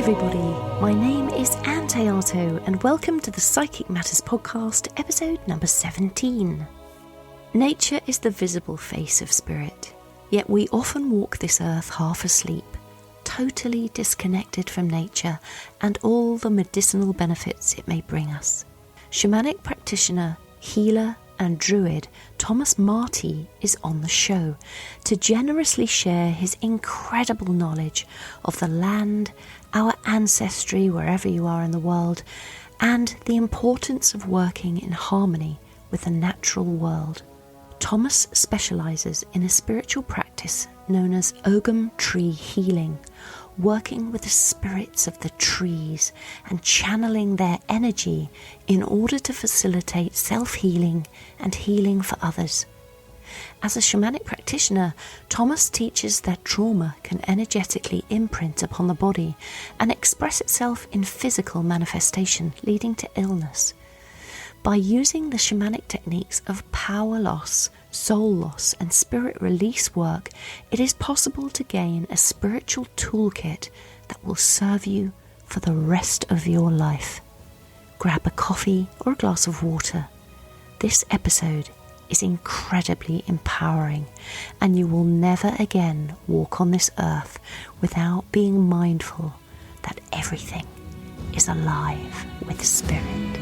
everybody, my name is Ann Théato and welcome to the Psychic Matters podcast, episode number 17. Nature is the visible face of spirit, yet we often walk this earth half asleep, totally disconnected from nature and all the medicinal benefits it may bring us. Shamanic practitioner, healer and Druid Thomas Marty is on the show to generously share his incredible knowledge of the land, our ancestry wherever you are in the world, and the importance of working in harmony with the natural world. Thomas specialises in a spiritual practice known as Ogam Tree Healing, working with the spirits of the trees and channeling their energy in order to facilitate self-healing and healing for others. As a shamanic practitioner, Thomas teaches that trauma can energetically imprint upon the body and express itself in physical manifestation, leading to illness. By using the shamanic techniques of power loss, soul loss and spirit release work, it is possible to gain a spiritual toolkit that will serve you for the rest of your life. Grab a coffee or a glass of water. This episode is incredibly empowering, and you will never again walk on this earth without being mindful that everything is alive with spirit.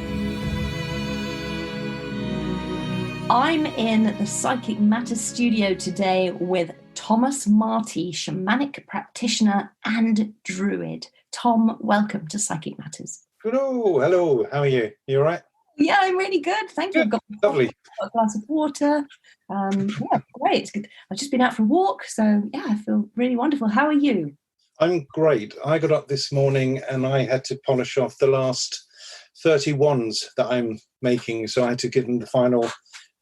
I'm in the Psychic Matters studio today with Thomas Marty, shamanic practitioner and Druid. Tom, welcome to Psychic Matters. Hello. How are you? You all right? Yeah, I'm really good. Thank you. Good. Lovely. Got a glass of water. Yeah, great. It's good. I've just been out for a walk, so yeah, I feel really wonderful. How are you? I'm great. I got up this morning and I had to polish off the last 30 wands that I'm making, so I had to give them the final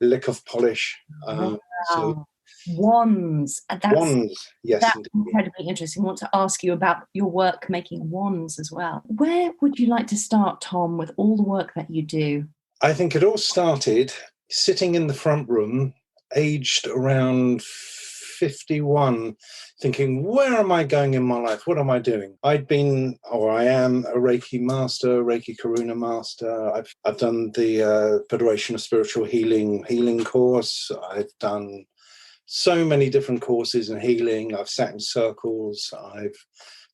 lick of polish. Wow. So Wands. Wands, yes. That's Indeed. incredibly interesting. I want to ask you about your work making wands as well. Where would you like to start, Tom, with all the work that you do? I think it all started sitting in the front room, aged around 51, thinking, where am I going in my life? What am I doing? I am a Reiki master, Reiki Karuna master. I've done the Federation of Spiritual Healing course. I've done so many different courses in healing. I've sat in circles. I've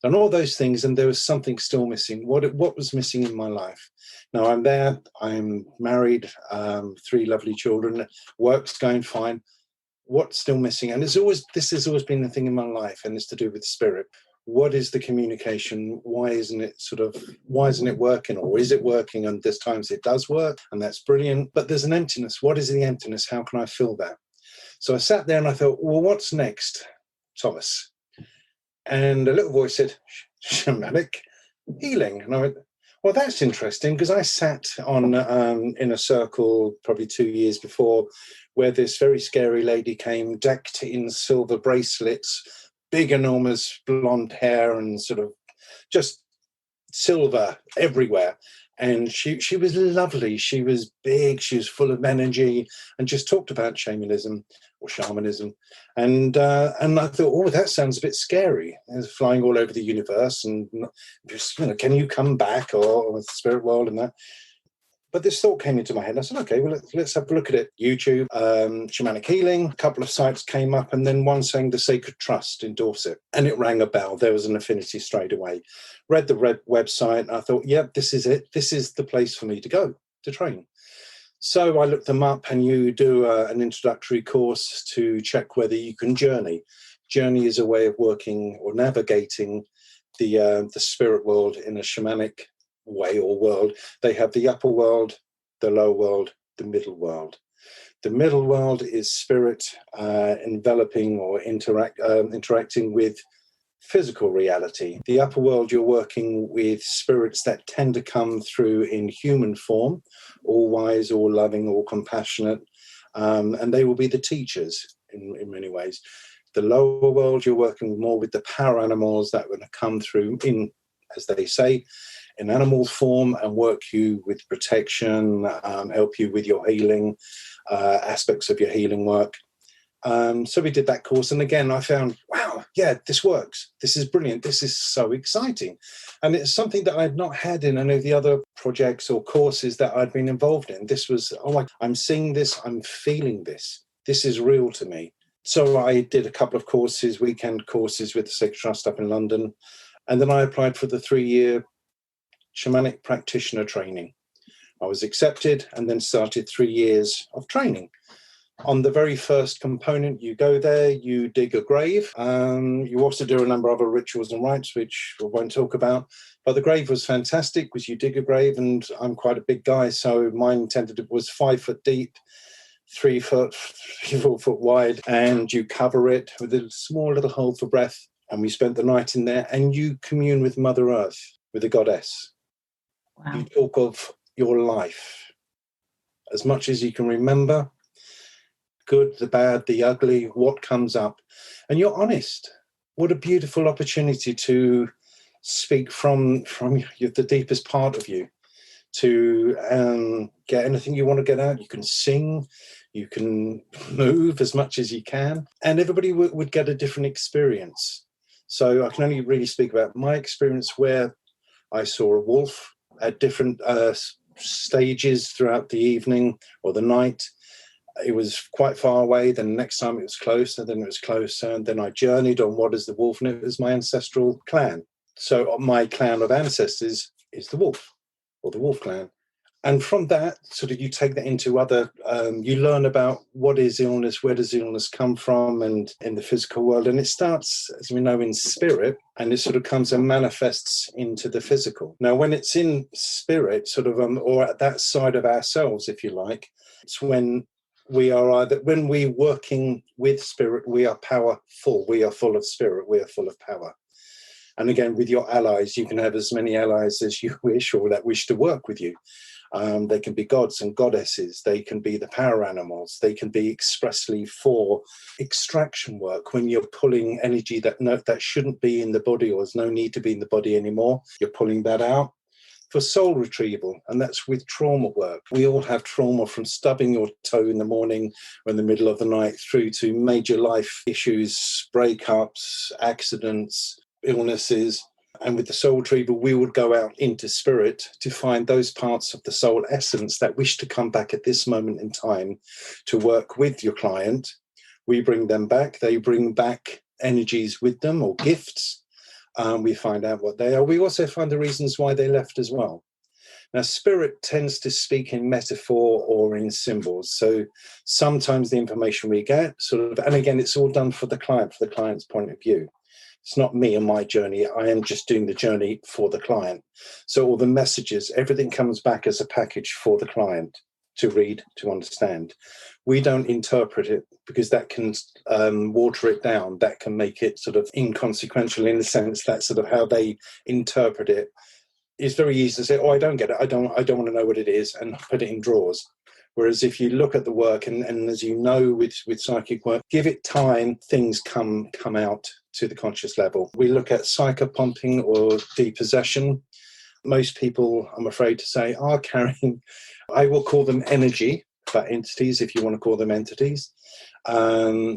done all those things, and there was something still missing. What was missing in my life? Now I'm there. I'm married, 3 lovely children. Work's going fine. What's still missing? And this has always been the thing in my life, and it's to do with spirit. What is the communication? Why isn't it working? Or is it working? And there's times it does work, and that's brilliant. But there's an emptiness. What is the emptiness? How can I fill that? So I sat there and I thought, well, what's next, Thomas? And a little voice said, shamanic healing. And I went, well, that's interesting, because I sat on in a circle probably 2 years before, where this very scary lady came, decked in silver bracelets, big, enormous blonde hair, and sort of just silver everywhere. And she was lovely. She was big. She was full of energy, and just talked about shamanism. And I thought, oh, that sounds a bit scary. It's flying all over the universe, and just, can you come back, or the spirit world and that. But this thought came into my head. I said, okay, well, let's have a look at it. YouTube, Shamanic Healing, a couple of sites came up, and then one saying the Sacred Trust in Dorset. And it rang a bell. There was an affinity straight away. Read the website, and I thought, yeah, this is it. This is the place for me to go to train. So I looked them up, and you do an introductory course to check whether you can journey. Journey is a way of working or navigating the spirit world in a shamanic way or world. They have the upper world, the lower world, the middle world. The middle world is spirit enveloping or interacting with physical reality. The upper world, you're working with spirits that tend to come through in human form, all wise, all loving, all compassionate, and they will be the teachers in many ways. The lower world, you're working more with the power animals that are going to come through in, as they say, in animal form, and work you with protection, help you with your healing, aspects of your healing work. So we did that course. And again, I found, wow, yeah, this works. This is brilliant. This is so exciting. And it's something that I've not had in any of the other projects or courses that I'd been involved in. This was, I'm seeing this, I'm feeling this. This is real to me. So I did a couple of courses, weekend courses with the Sacred Trust up in London. And then I applied for the 3-year Shamanic Practitioner training. I was accepted and then started 3 years of training. On the very first component, you go there, you dig a grave. You also do a number of other rituals and rites, which we won't talk about. But the grave was fantastic because you dig a grave, and I'm quite a big guy, so mine was 5 foot deep, 3 foot, 4 foot wide, and you cover it with a small little hole for breath. And we spent the night in there, and you commune with Mother Earth, with the goddess. Wow. You talk of your life as much as you can remember. Good, the bad, the ugly, what comes up. And you're honest. What a beautiful opportunity to speak from the deepest part of you, to get anything you want to get out. You can sing, you can move as much as you can, and everybody would get a different experience. So I can only really speak about my experience, where I saw a wolf at different stages throughout the evening or the night. It was quite far away, then the next time it was closer, then it was closer, and then I journeyed on what is the wolf, and it was my ancestral clan. So my clan of ancestors is the wolf, or the wolf clan. And from that, sort of, you take that into other, you learn about what is illness, where does illness come from, and in the physical world. And it starts, as we know, in spirit, and it sort of comes and manifests into the physical. Now, when it's in spirit, sort of, or at that side of ourselves, if you like, it's when when we're working with spirit, we are powerful. We are full of spirit. We are full of power. And again, with your allies, you can have as many allies as you wish, or that wish to work with you. They can be gods and goddesses. They can be the power animals. They can be expressly for extraction work, when you're pulling energy that shouldn't be in the body, or there's no need to be in the body anymore. You're pulling that out. For soul retrieval, and that's with trauma work. We all have trauma, from stubbing your toe in the morning or in the middle of the night, through to major life issues, breakups, accidents, illnesses. And with the soul retrieval, we would go out into spirit to find those parts of the soul essence that wish to come back at this moment in time to work with your client. We bring them back. They bring back energies with them, or gifts. We find out what they are. We also find the reasons why they left as well. Now, spirit tends to speak in metaphor or in symbols. So sometimes the information we get and again, it's all done for the client's point of view. It's not me and my journey. I am just doing the journey for the client. So all the messages, everything comes back as a package for the client to read, to understand. We don't interpret it, because that can water it down. That can make it sort of inconsequential, in the sense that sort of how they interpret it. It's very easy to say, oh, I don't get it. I don't want to know what it is, and put it in drawers. Whereas if you look at the work, and as you know, with psychic work, give it time, things come out to the conscious level. We look at psychopumping or depossession. Most people, I'm afraid to say, are carrying, I will call them energy, but entities, if you want to call them entities,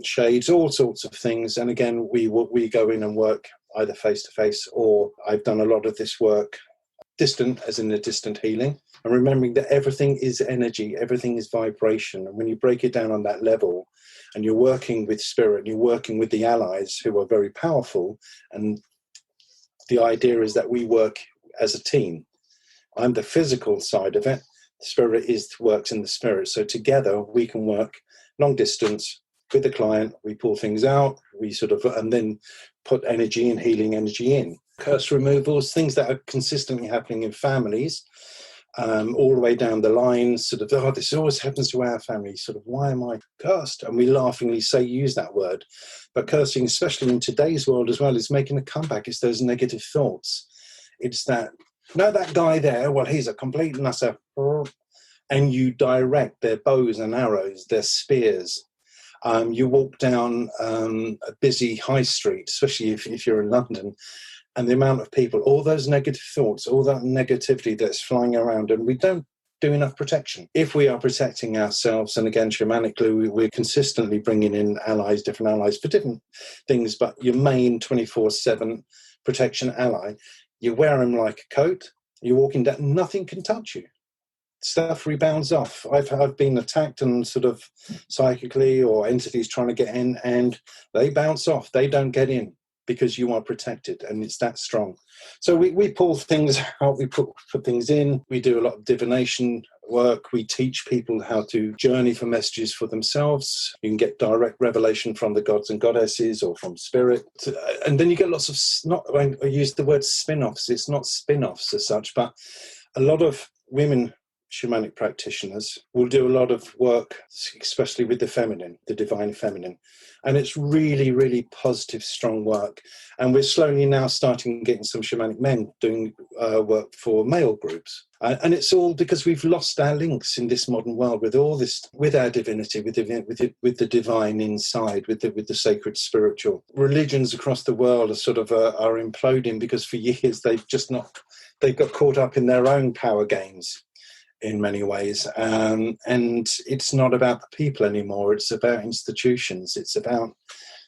shades, all sorts of things. And again, we go in and work either face-to-face, or I've done a lot of this work distant, as in a distant healing, and remembering that everything is energy, everything is vibration. And when you break it down on that level, and you're working with spirit, you're working with the allies who are very powerful, and the idea is that we work as a team. I'm the physical side of it. The spirit works in the spirit. So together we can work long distance with the client. We pull things out, and then put energy and healing energy in. Curse removals, things that are consistently happening in families, all the way down the line, this always happens to our family, why am I cursed? And we laughingly use that word. But cursing, especially in today's world as well, is making a comeback. It's those negative thoughts. It's that guy there, well, he's a complete nusser. And you direct their bows and arrows, their spears. You walk down a busy high street, especially if you're in London, and the amount of people, all those negative thoughts, all that negativity that's flying around, and we don't do enough protection. If we are protecting ourselves, and again, shamanically, we're consistently bringing in allies, different allies for different things, but your main 24/7 protection ally, you wear them like a coat, you're walking down, nothing can touch you. Stuff rebounds off. I've been attacked and sort of psychically, or entities trying to get in, and they bounce off. They don't get in because you are protected, and it's that strong. So we pull things out, we put things in, we do a lot of divination work, we teach people how to journey for messages for themselves. You can get direct revelation from the gods and goddesses or from spirit. And then you get lots of, I use the word spin-offs, it's not spin-offs as such, but a lot of women shamanic practitioners will do a lot of work, especially with the feminine, the divine feminine. And it's really, really positive, strong work. And we're slowly now starting getting some shamanic men doing work for male groups. And it's all because we've lost our links in this modern world with all this, with our divinity, with the divine inside, with the sacred spiritual. Religions across the world are sort of are imploding because for years they've got caught up in their own power games in many ways, and it's not about the people anymore. It's about institutions. It's about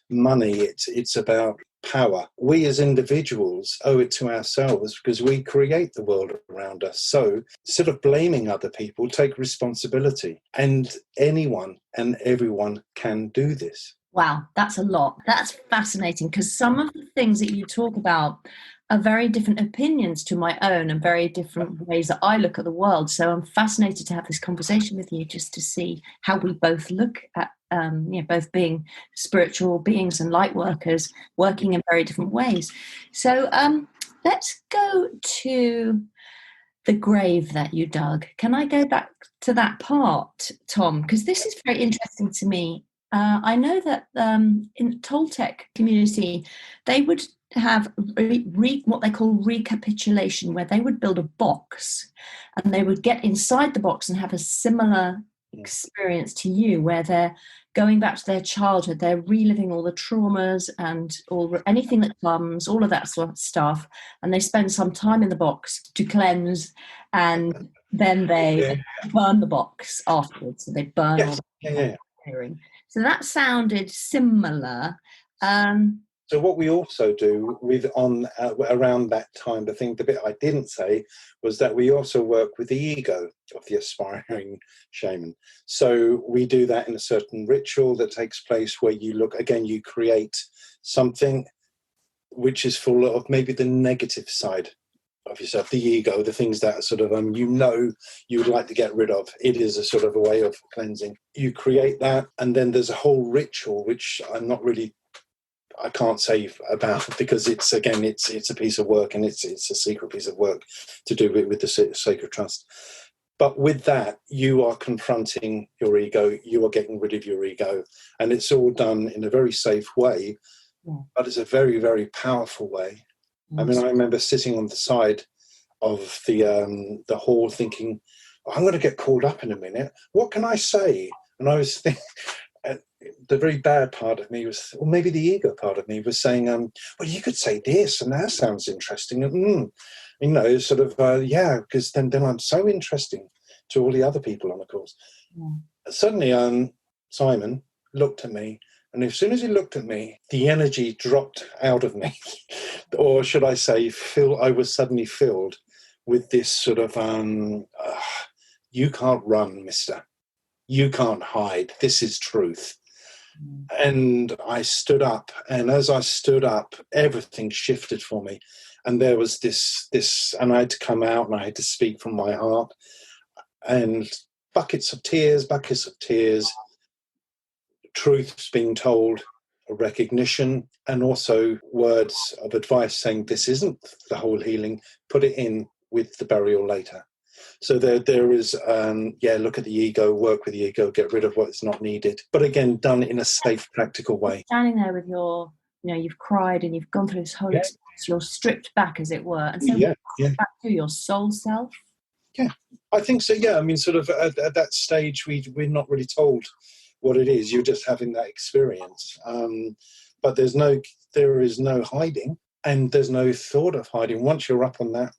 money. It's about power. We as individuals owe it to ourselves because we create the world around us. So instead of blaming other people, take responsibility. And anyone and everyone can do this. Wow, that's a lot. That's fascinating, because some of the things that you talk about are very different opinions to my own and very different ways that I look at the world. So I'm fascinated to have this conversation with you just to see how we both look at, both being spiritual beings and light workers working in very different ways. So let's go to the grave that you dug. Can I go back to that part, Tom? Because this is very interesting to me. I know that in the Toltec community, they would have what they call recapitulation, where they would build a box and they would get inside the box and have a similar experience to you, where they're going back to their childhood, they're reliving all the traumas and anything that comes, all of that sort of stuff, and they spend some time in the box to cleanse, and then they burn the box afterwards. So they burn all the hearing. So that sounded similar. So what we also do around that time, the bit I didn't say was that we also work with the ego of the aspiring shaman. So we do that in a certain ritual that takes place where you create something which is full of maybe the negative side of yourself, the ego, the things that are sort of you would like to get rid of. It is a sort of a way of cleansing. You create that, and then there's a whole ritual which I can't say about, because it's a piece of work, and it's a secret piece of work to do with the sacred trust. But with that, you are confronting your ego, you are getting rid of your ego, and it's all done in a very safe way, but it's a very, very powerful way. I mean, I remember sitting on the side of the hall thinking, I'm going to get called up in a minute. What can I say? And I was thinking, the very bad part of me was, or maybe the ego part of me was saying, well, you could say this, and that sounds interesting. Because then I'm so interesting to all the other people on the course. Suddenly, Simon looked at me, and as soon as he looked at me, the energy dropped out of me. Or should I say, I was suddenly filled with this sort of, you can't run, mister. You can't hide. This is truth. And I stood up, and as I stood up, everything shifted for me. And there was this, and I had to come out, and I had to speak from my heart, and buckets of tears, truths being told, a recognition, and also words of advice saying, this isn't the whole healing, put it in with the burial later. So there is, look at the ego, work with the ego, get rid of what is not needed. But again, done in a safe, practical way. Standing there with you've cried and you've gone through this whole experience, you're stripped back, as it were. And so back to your soul self. Yeah, I think so, yeah. I mean, sort of at that stage, we're not really told what it is. You're just having that experience. But there is no hiding, and there's no thought of hiding. Once you're up on that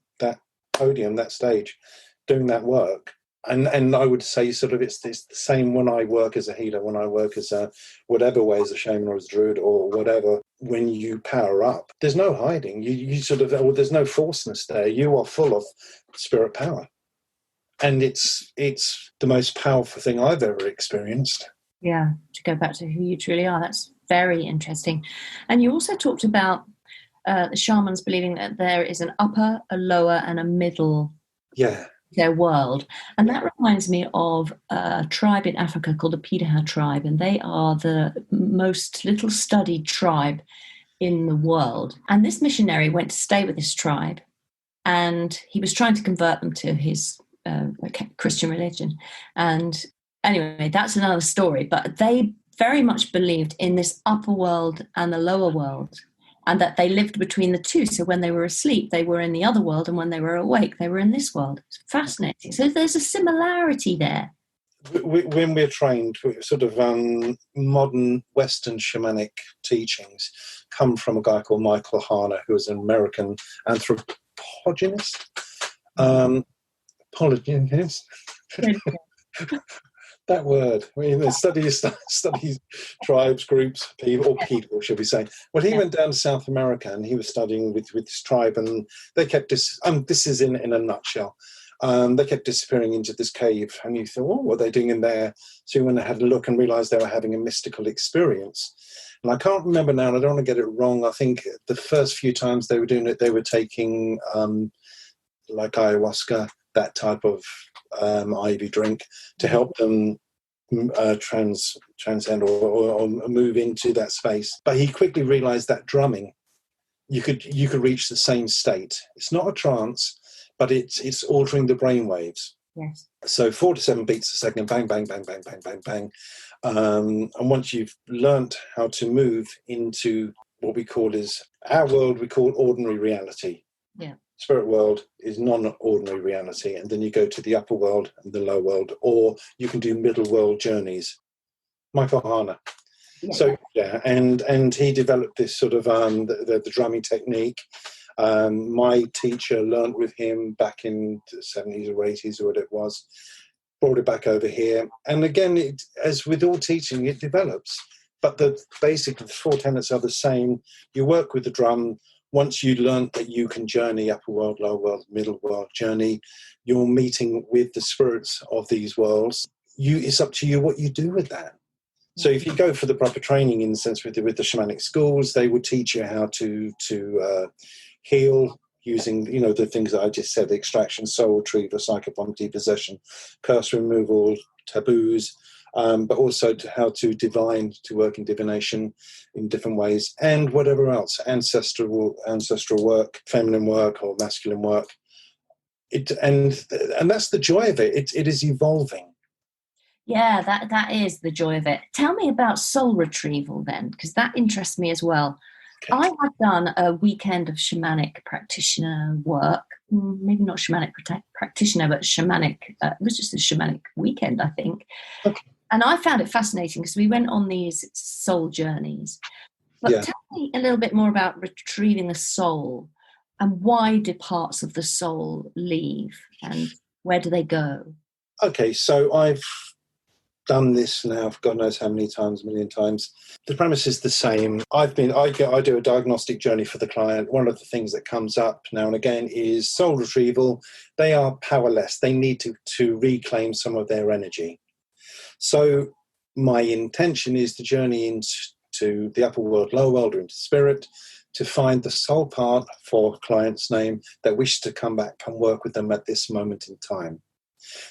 podium, that stage, doing that work, And I would say sort of it's the same when I work as a healer, when I work as a whatever way, as a shaman or as a druid or whatever. When you power up, there's no hiding. You sort of, or there's no falseness there. You are full of spirit power, and it's the most powerful thing I've ever experienced. Yeah, to go back to who you truly are, that's very interesting. And you also talked about the shamans believing that there is an upper, a lower, and a middle. Yeah. Their world. And that reminds me of a tribe in Africa called the Pidaha tribe, and they are the most little studied tribe in the world. And this missionary went to stay with this tribe, and he was trying to convert them to his Christian religion. And anyway, that's another story, but they very much believed in this upper world and the lower world, and that they lived between the two. So when they were asleep, they were in the other world, and when they were awake, they were in this world. It's fascinating. So there's a similarity there. When we're trained, sort of modern Western shamanic teachings come from a guy called Michael Harner, who is an American anthropologist. That word. I mean, studies tribes, groups, people, should we say. Well, he went down to South America and he was studying with this tribe, and they kept this is in a nutshell. They kept disappearing into this cave, and you thought, what are they doing in there? So you went and had a look and realised they were having a mystical experience. And I can't remember now, and I don't want to get it wrong. I think the first few times they were doing it, they were taking like ayahuasca, that type of IV drink, to help them transcend or move into that space. But he quickly realised that drumming, you could reach the same state. It's not a trance, but it's altering the brain waves. Yes. So 4 to 7 beats a second, bang, bang, bang, bang, bang, bang, bang. And once you've learnt how to move into what we call our world, we call ordinary reality. Yeah. Spirit world is non-ordinary reality, and then you go to the upper world and the lower world, or you can do middle world journeys. Michael Harner. Yeah. So yeah, and he developed this sort of the drumming technique. My teacher learnt with him back in the 70s or 80s or what it was, brought it back over here, and again, as with all teaching, it develops. But basically the 4 tenets are the same. You work with the drum. Once you learn that you can journey upper world, lower world, middle world journey, you're meeting with the spirits of these worlds. It's up to you what you do with that. So if you go for the proper training, in the sense with the shamanic schools, they would teach you how to heal using, the things that I just said: extraction, soul retrieval, psychopomp, depossession, curse removal, taboos. But also how to work in divination in different ways, and whatever else, ancestral work, feminine work or masculine work. And that's the joy of it. It is evolving. Yeah, that is the joy of it. Tell me about soul retrieval then, because that interests me as well. Okay. I have done a weekend of shamanic practitioner work. Maybe not shamanic practitioner, but shamanic. It was just a shamanic weekend, I think. Okay. And I found it fascinating because we went on these soul journeys. But tell me a little bit more about retrieving the soul, and why do parts of the soul leave, and where do they go? Okay, so I've done this now, God knows how many times, a million times. The premise is the same. I do a diagnostic journey for the client. One of the things that comes up now and again is soul retrieval. They are powerless. They need to reclaim some of their energy. So my intention is to journey into the upper world, lower world, or into spirit, to find the soul part for a client's name that wish to come back and work with them at this moment in time.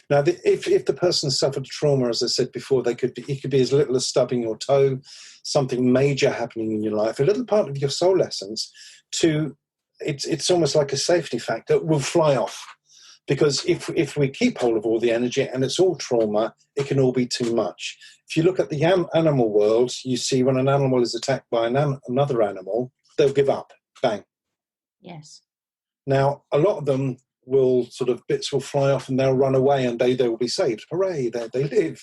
Now, if the person suffered trauma, as I said before, it could be as little as stubbing your toe, something major happening in your life, a little part of your soul essence, it's almost like a safety factor, will fly off. Because if we keep hold of all the energy and it's all trauma, it can all be too much. If you look at the animal world, you see when an animal is attacked by another animal, they'll give up. Bang. Yes. Now, a lot of them bits will fly off and they'll run away and they will be saved. Hooray, they live.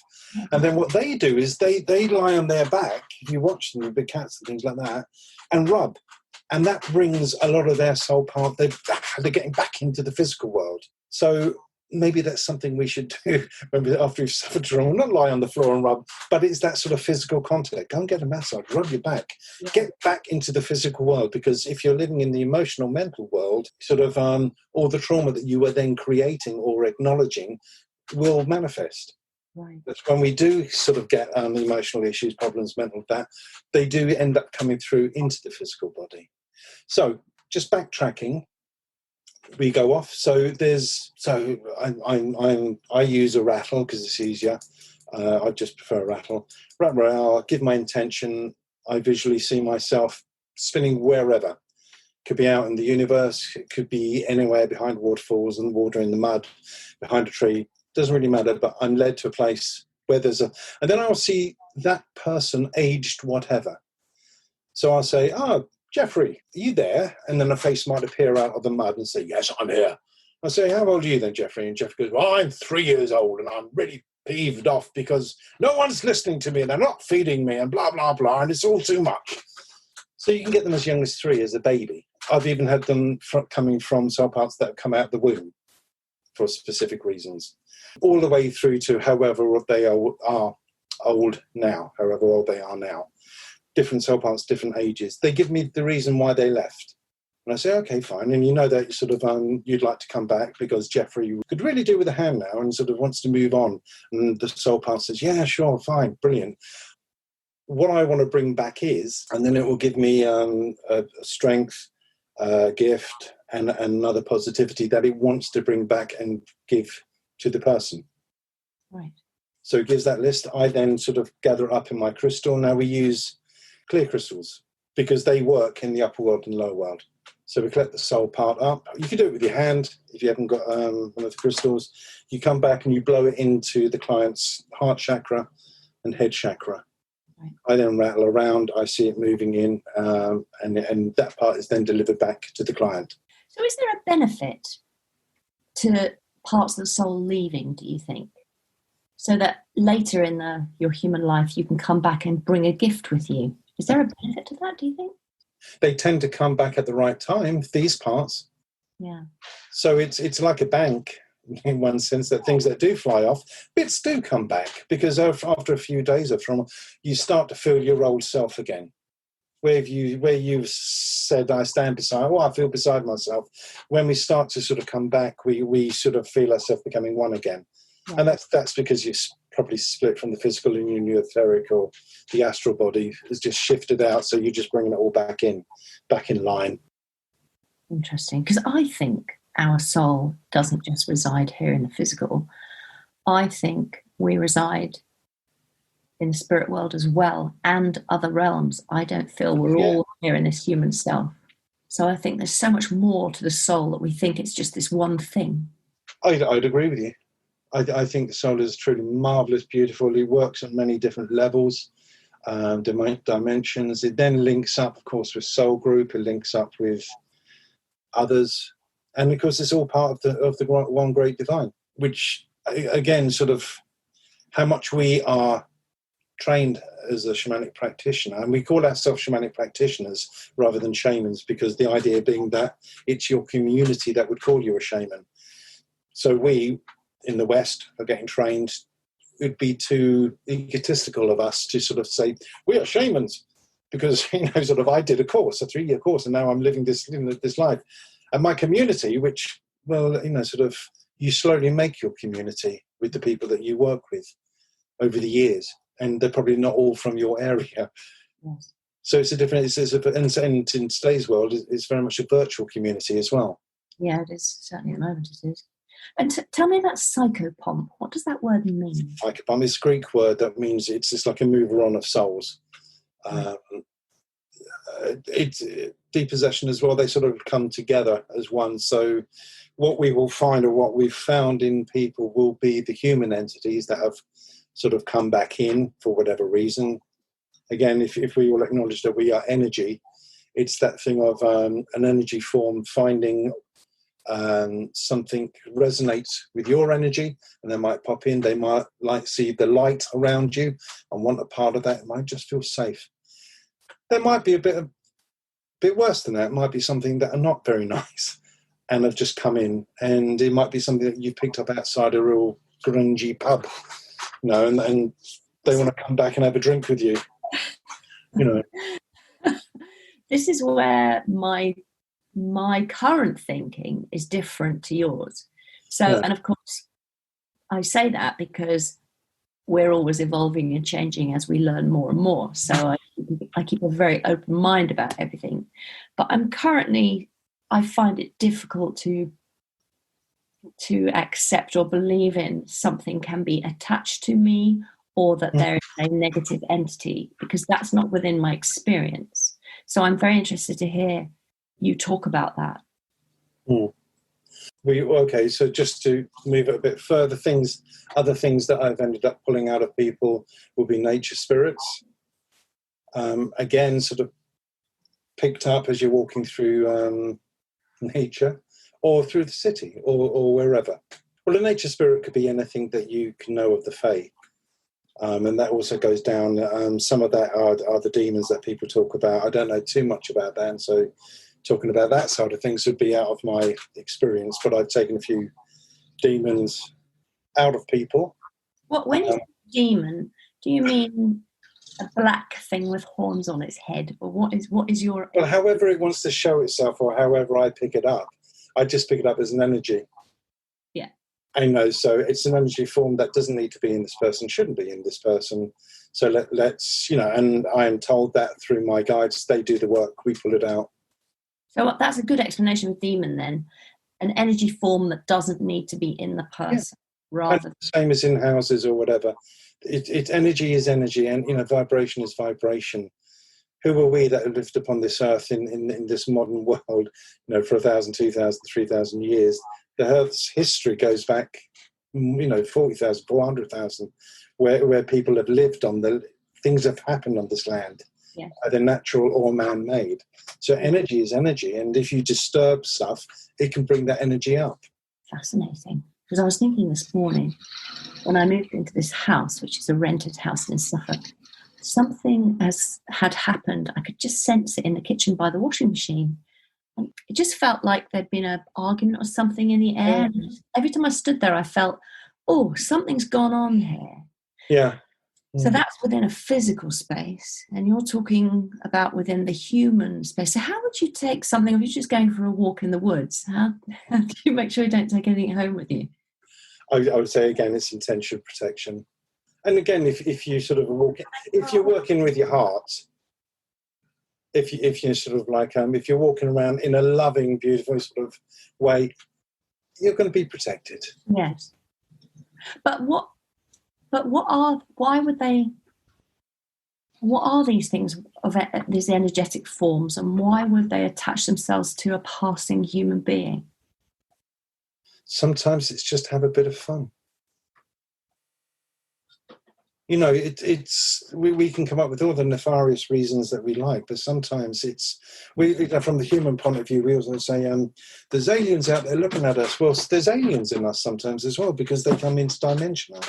And then what they do is they lie on their back, if you watch them, the big cats and things like that, and rub. And that brings a lot of their soul part. They're getting back into the physical world. So maybe that's something we should do after you've suffered trauma, not lie on the floor and rub, but it's that sort of physical contact. Go and get a massage, rub your back, get back into the physical world, because if you're living in the emotional, mental world, sort of all the trauma that you were then creating or acknowledging will manifest. Right. That's when we do sort of get emotional issues, problems, mental, that they do end up coming through into the physical body. So just backtracking, we go off. So I use a rattle because it's easier. I just prefer a rattle. I'll give my intention. I visually see myself spinning wherever. Could be out in the universe. It could be anywhere behind waterfalls and water in the mud, behind a tree. Doesn't really matter. But I'm led to a place where there's and then I'll see that person aged whatever. So I'll say, Jeffrey, are you there? And then a face might appear out of the mud and say, yes, I'm here. I say, how old are you then, Jeffrey? And Jeff goes, well, I'm 3 years old and I'm really peeved off because no one's listening to me and they're not feeding me and blah, blah, blah, and it's all too much. So you can get them as young as 3, as a baby. I've even had them coming from cell parts that have come out the womb for specific reasons, all the way through to however they are old now, however old they are now. Different cell parts, different ages. They give me the reason why they left. And I say, okay, fine. And you know that sort of you'd like to come back because Jeffrey could really do with a hand now and sort of wants to move on. And the soul part says, yeah, sure, fine, brilliant. What I want to bring back is, and then it will give me a strength, gift, and another positivity that it wants to bring back and give to the person. Right. So it gives that list. I then sort of gather it up in my crystal. Now we use clear crystals because they work in the upper world and lower world. So we collect the soul part up. You can do it with your hand if you haven't got one of the crystals. You come back and you blow it into the client's heart chakra and head chakra. Right. I then rattle around. I see it moving in, and that part is then delivered back to the client. So is there a benefit to parts of the soul leaving, do you think? So that later in your human life, you can come back and bring a gift with you. Is there a benefit to that, do you think? They tend to come back at the right time, these parts. Yeah. So it's like a bank in one sense, that things that do fly off, bits do come back, because after a few days of trauma, you start to feel your old self again. Where you've said, I stand beside, I feel beside myself. When we start to sort of come back, we sort of feel ourselves becoming one again. Yeah. And that's because you probably split from the physical and your etheric or the astral body has just shifted out. So you're just bringing it all back in line. Interesting. Because I think our soul doesn't just reside here in the physical. I think we reside in the spirit world as well and other realms. I don't feel we're all here in this human self. So I think there's so much more to the soul that we think it's just this one thing. I'd agree with you. I think the soul is truly marvellous, beautiful. It works on many different levels, dimensions. It then links up, of course, with soul group. It links up with others. And, of course, it's all part of the one great divine, which, again, sort of how much we are trained as a shamanic practitioner. And we call ourselves shamanic practitioners rather than shamans, because the idea being that it's your community that would call you a shaman. So we, in the West, are getting trained. It would be too egotistical of us to sort of say, we are shamans, because, sort of I did a course, a 3-year course, and now I'm living this life. And my community, which, sort of you slowly make your community with the people that you work with over the years. And they're probably not all from your area. Yes. So it's a different, and in today's world, it's very much a virtual community as well. Yeah, it is. Certainly at the moment it is. And tell me about psychopomp. What does that word mean? Psychopomp is a Greek word that means it's just like a mover on of souls. It's depossession as well. They sort of come together as one. So what we will find, or what we've found in people, will be the human entities that have sort of come back in for whatever reason. Again, if we will acknowledge that we are energy, it's that thing of an energy form finding something resonates with your energy, and they might pop in. They might see the light around you and want a part of that. It might just feel safe. There might be a bit worse than that. It might be something that are not very nice, and have just come in, and it might be something that you picked up outside a real grungy pub, and they want to come back and have a drink with you, This is where my current thinking is different to yours. So, Yeah. And of course, I say that because we're always evolving and changing as we learn more and more. So I keep a very open mind about everything. But I find it difficult to accept or believe in something can be attached to me, or that there is a negative entity, because that's not within my experience. So I'm very interested to hear you talk about that. Okay, so just to move it a bit further, other things that I've ended up pulling out of people will be nature spirits. Again, sort of picked up as you're walking through nature, or through the city, or wherever. Well, a nature spirit could be anything that you can know of the Fae. And that also goes down. Some of that are the demons that people talk about. I don't know too much about that, and so talking about that side of things would be out of my experience. But I've taken a few demons out of people. When you say demon, do you mean a black thing with horns on its head, or what is your? Well, however it wants to show itself, or however I pick it up, I just pick it up as an energy. Yeah. So it's an energy form that doesn't need to be in this person, shouldn't be in this person. So let's, and I am told that through my guides, they do the work, we pull it out. So that's a good explanation of demon then. An energy form that doesn't need to be in the person, rather. The same as in houses or whatever. Energy is energy, and vibration is vibration. Who are we that have lived upon this earth in this modern world, for 1,000, 2,000, 3,000 years? The Earth's history goes back, 40,000, 400,000, where people have lived things have happened on this land, either natural or man-made. So energy is energy, and if you disturb stuff, it can bring that energy up. Fascinating. Because I was thinking this morning, when I moved into this house, which is a rented house in Suffolk, something had happened. I could just sense it in the kitchen by the washing machine. And it just felt like there'd been an argument or something in the air. And every time I stood there, I felt, something's gone on here. Yeah. So that's within a physical space, and you're talking about within the human space. So how would you take something if you're just going for a walk in the woods? How do you make sure you don't take anything home with you? I would say, again, it's intention protection. And again, if you sort of if you're working with your heart, if you're sort of like, if you're walking around in a loving, beautiful sort of way, you're going to be protected. Yes. What are these things of these energetic forms, and why would they attach themselves to a passing human being? Sometimes it's just have a bit of fun. We can come up with all the nefarious reasons that we like, but sometimes from the human point of view, we also say, there's aliens out there looking at us. Well, there's aliens in us sometimes as well, because they come interdimensional.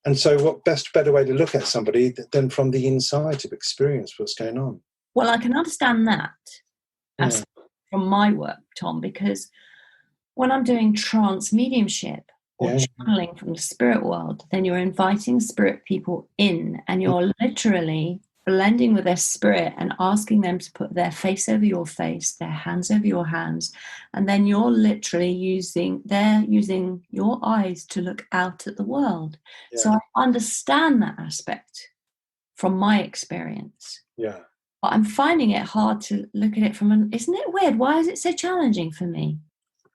And so what better way to look at somebody than from the inside to experience what's going on? Well, I can understand that from my work, Tom, because when I'm doing trance mediumship or channeling from the spirit world, then you're inviting spirit people in, and you're literally blending with their spirit and asking them to put their face over your face, their hands over your hands, and then you're literally using your eyes to look out at the world. So I understand that aspect from my experience. Yeah. But I'm finding it hard to look at it isn't it weird? Why is it so challenging for me?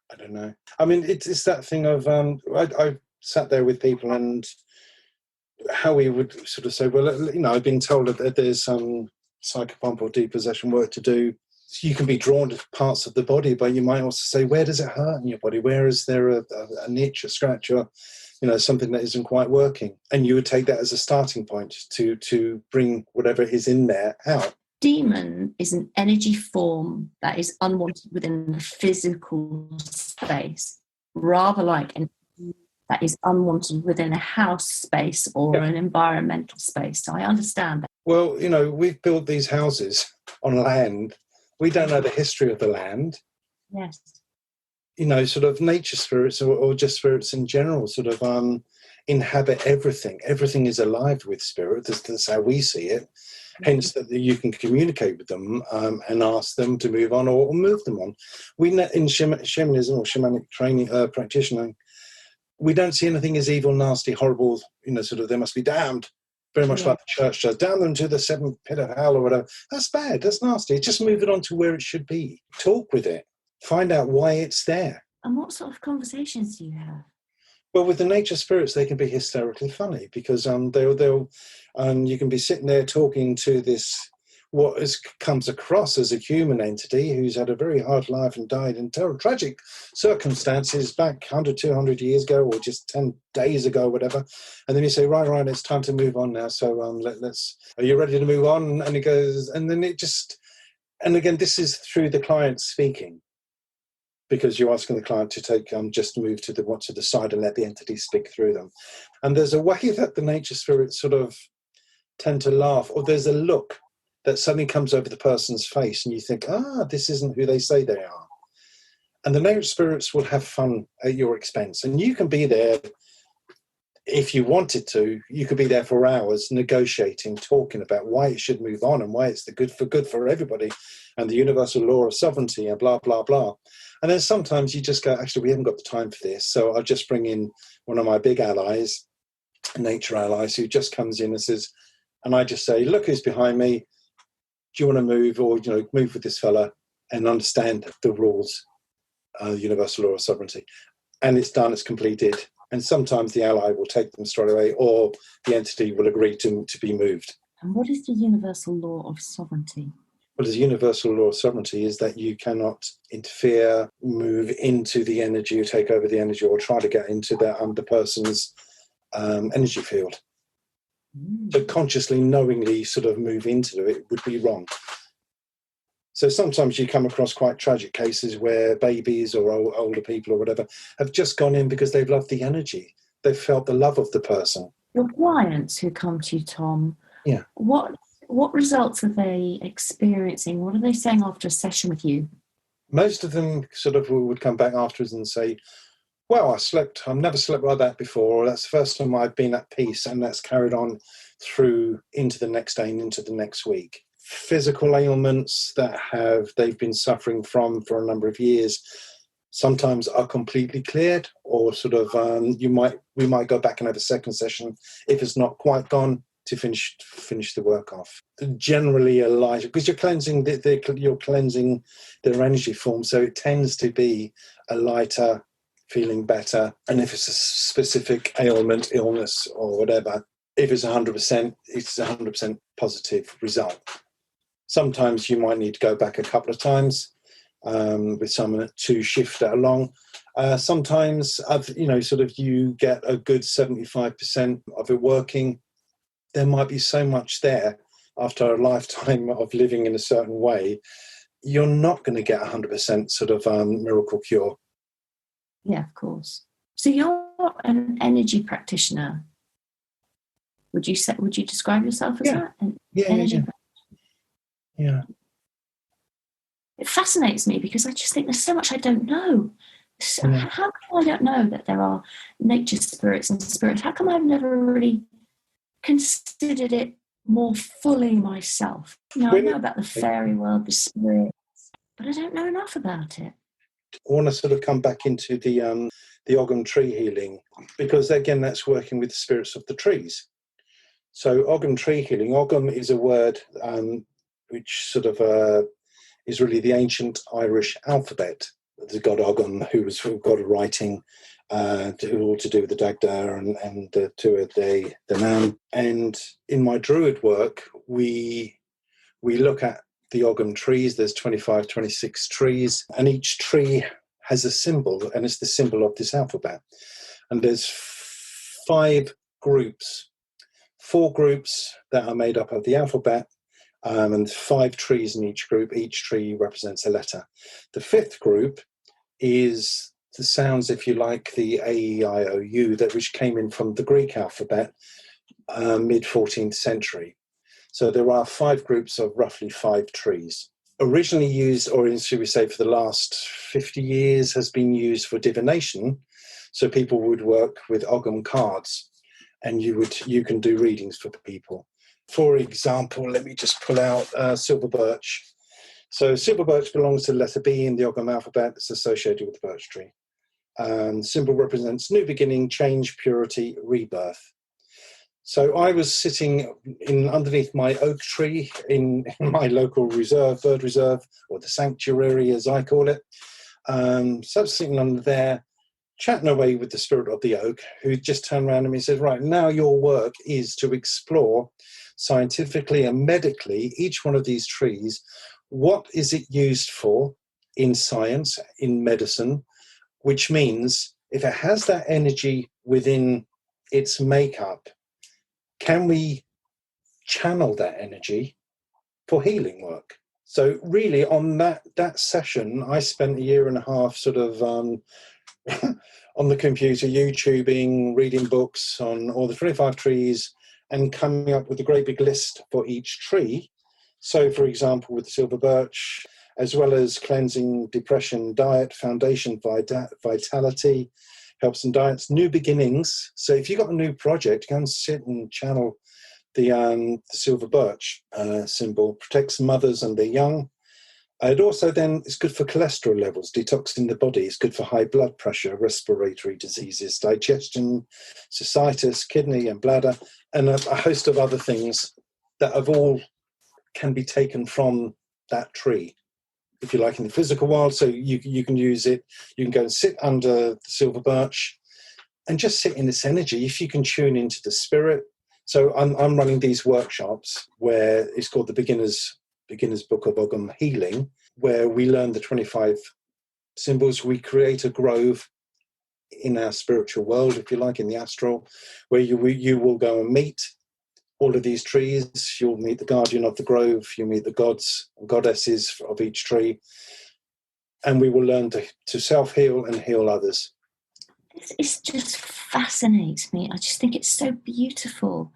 I don't know. I mean, it's that thing of, I sat there with people, and how we would sort of say, well, I've been told that there's some psychopomp or depossession work to do. So you can be drawn to parts of the body, but you might also say, where does it hurt in your body? Where is there a niche, a scratch, or something that isn't quite working? And you would take that as a starting point to bring whatever is in there out. Demon is an energy form that is unwanted within the physical space, rather like that is unwanted within a house space or an environmental space. So I understand that. Well, we've built these houses on land. We don't know the history of the land. Yes. Sort of nature spirits or just spirits in general sort of inhabit everything. Everything is alive with spirit. That's how we see it. Hence, that you can communicate with them and ask them to move on or move them on. We know in shamanism or shamanic training practitioner, we don't see anything as evil, nasty, horrible. Sort of they must be damned. Very much like the church does. Damn them to the seventh pit of hell or whatever. That's bad. That's nasty. Just move it on to where it should be. Talk with it. Find out why it's there. And what sort of conversations do you have? Well, with the nature spirits, they can be hysterically funny because they'll you can be sitting there talking to this comes across as a human entity who's had a very hard life and died in terrible, tragic circumstances back 100, 200 years ago, or just 10 days ago, whatever. And then you say, right, it's time to move on now. So let's. Are you ready to move on? And it goes, and then it just. And again, this is through the client speaking, because you're asking the client to take just move to the side and let the entity speak through them. And there's a way that the nature spirits sort of tend to laugh, or there's a look that suddenly comes over the person's face, and you think, this isn't who they say they are. And the nature spirits will have fun at your expense, and you can be there. If you wanted to, you could be there for hours negotiating, talking about why it should move on and why it's the good for everybody and the universal law of sovereignty and blah, blah, blah. And then sometimes you just go, actually, we haven't got the time for this. So I'll just bring in one of my big allies, nature allies, who just comes in and says, and I just say, look who's behind me. Do you want to move or, move with this fella and understand the rules, the universal law of sovereignty? And it's done, it's completed. And sometimes the ally will take them straight away, or the entity will agree to be moved. And what is the universal law of sovereignty? Well, the universal law of sovereignty is that you cannot interfere, move into the energy, or take over the energy, or try to get into the person's energy field. So consciously, knowingly sort of move into it would be wrong. So sometimes you come across quite tragic cases where babies or older people or whatever have just gone in because they've loved the energy. They've felt the love of the person. Your clients who come to you, Tom, yeah, what results are they experiencing? What are they saying after a session with you? Most of them sort of would come back afterwards and say, well, I've never slept like that before. Or that's the first time I've been at peace, and that's carried on through into the next day and into the next week. Physical ailments that they've been suffering from for a number of years sometimes are completely cleared, or sort of we might go back and have a second session if it's not quite gone to finish the work off. Generally a lighter, because you're cleansing their energy form, so it tends to be a lighter, feeling better. And if it's a specific ailment, illness or whatever, if it's 100%, it's 100% positive result. Sometimes you might need to go back a couple of times with someone to shift it along. Sometimes, you get a good 75% of it working. There might be so much there after a lifetime of living in a certain way, you're not going to get 100% sort of miracle cure. Yeah, of course. So you're an energy practitioner. Would you describe yourself as that? Yeah. It fascinates me because I just think there's so much I don't know. So how come I don't know that there are nature spirits and spirits? How come I've never really considered it more fully myself? I know about the fairy world, the spirits, but I don't know enough about it. I want to sort of come back into the Ogam Tree Healing, because again, that's working with the spirits of the trees. So Ogam Tree Healing, Ogam is a word which sort of is really the ancient Irish alphabet. The god Ogam, who was god of writing, all to do with the Dagda and the Tuatha De Danann. And in my Druid work, we look at the Ogam trees. There's 25, 26 trees, and each tree has a symbol, and it's the symbol of this alphabet. And there's 4 groups that are made up of the alphabet, and 5 trees in each group. Each tree represents a letter. The 5th group is the sounds, if you like, the A, E, I, O, U, which came in from the Greek alphabet, mid-14th century. So there are 5 groups of roughly 5 trees. originally used, or should we say for the last 50 years, has been used for divination. So people would work with Ogam cards, and you can do readings for people. For example, let me just pull out silver birch. So silver birch belongs to the letter B in the Ogam alphabet. It's associated with the birch tree. Symbol represents new beginning, change, purity, rebirth. So I was sitting underneath my oak tree in my local reserve, bird reserve, or the sanctuary as I call it. So I was sitting under there, chatting away with the spirit of the oak, who just turned around to me and said, right, now your work is to explore scientifically and medically each one of these trees. What is it used for in science, in medicine? Which means if it has that energy within its makeup, can we channel that energy for healing work? So really on that session, I spent a year and a half sort of on the computer, YouTubing, reading books on all the 25 trees and coming up with a great big list for each tree. So for example, with the silver birch, as well as cleansing, depression, diet, foundation, vitality, helps and diets, new beginnings. So if you've got a new project, go and sit and channel the silver birch symbol. Protects mothers and their young. It also then is good for cholesterol levels, detoxing the body. It's good for high blood pressure, respiratory diseases, digestion, cystitis, kidney and bladder, and a host of other things that have all can be taken from that tree, if you like, in the physical world. So you can use it. You can go and sit under the silver birch and just sit in this energy. If you can tune into the spirit. So I'm running these workshops where it's called the Beginner's Book of Ogam Healing, where we learn the 25 symbols. We create a grove in our spiritual world, if you like, in the astral, where you will go and meet all of these trees. You'll meet the guardian of the grove. You meet the gods and goddesses of each tree. And we will learn to self-heal and heal others. It just fascinates me. I just think it's so beautiful.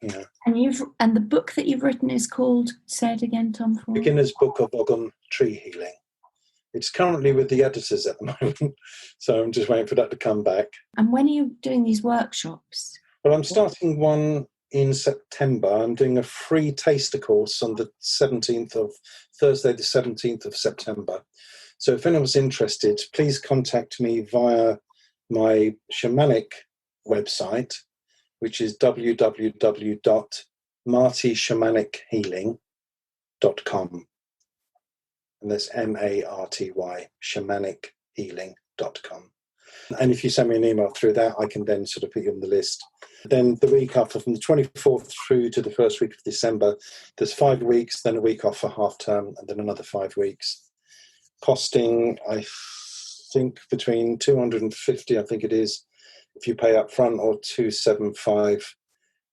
Yeah. And the book that you've written is called, say it again, Tom. Beginner's Book of Ogam Tree Healing. It's currently with the editors at the moment, so I'm just waiting for that to come back. And when are you doing these workshops? Well, I'm starting one in September. I'm doing a free taster course on the Thursday the 17th of September. So if anyone's interested, please contact me via my shamanic website, which is www.martyshamanichealing.com. And that's MARTY, shamanichealing.com. And if you send me an email through that, I can then sort of put you on the list. Then the week after, from the 24th through to the first week of December, there's 5 weeks, then a week off for half term, and then another 5 weeks. Costing, I think, between 250, I think it is, if you pay up front, or 275.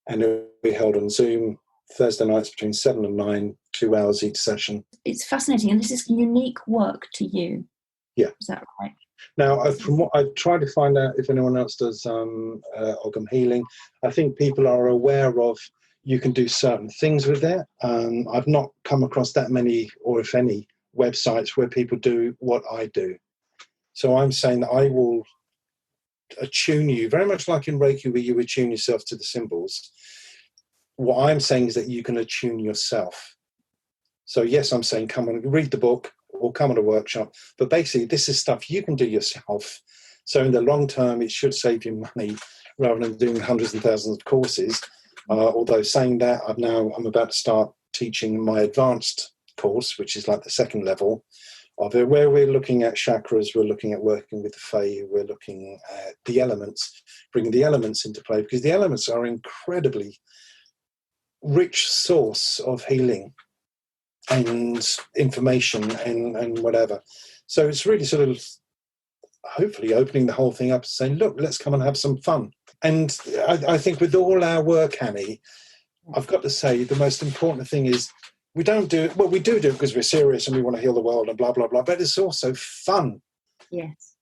And it'll be held on Zoom Thursday nights between 7 and 9, 2 hours each session. It's fascinating, and this is unique work to you. Yeah. Is that right? Now, from what I've tried to find out if anyone else does Ogam healing, I think people are aware of you can do certain things with it. I've not come across that many, or if any, websites where people do what I do. So I'm saying that I will attune you, very much like in Reiki where you attune yourself to the symbols. What I'm saying is that you can attune yourself. So yes, I'm saying come and read the book or come on a workshop, but basically this is stuff you can do yourself. So in the long term, it should save you money rather than doing hundreds and thousands of courses. Although saying that, I'm about to start teaching my advanced course, which is like the second level of it, where we're looking at chakras, we're looking at working with the Fae, we're looking at the elements, bringing the elements into play, because the elements are an incredibly rich source of healing and information and whatever. So it's really sort of hopefully opening the whole thing up and saying, look, let's come and have some fun. And I think with all our work, Annie, I've got to say the most important thing is we don't do it, well, we do it because we're serious and we want to heal the world and blah, blah, blah, but it's also fun. Yes.